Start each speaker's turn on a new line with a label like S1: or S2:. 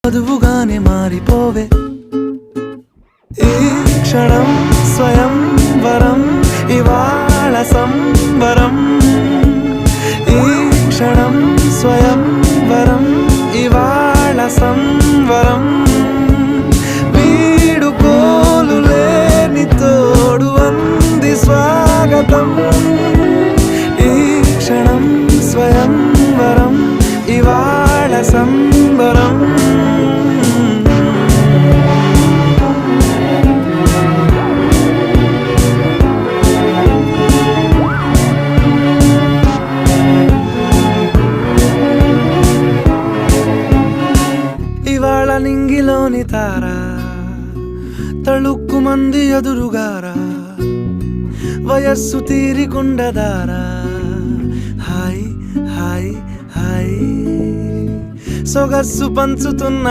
S1: వధువుగానే మారిపోవే ఈ క్షణం స్వయం వరం ఇవాళ సంబరం ఈ క్షణం స్వయం వరం ఇవాళ సంవరం వీడుకోలు లేని తోడు అంది స్వాగతం ఈ క్షణం స్వయం వరం ఇవాళ సంబరం ఇవాళ నింగిలోని తారా తళుక్కు మంది ఎదురుగారా వయస్సు తీరికుండదారా హాయ్ హాయ్ హాయ్ సొగస్సు పంచుతున్న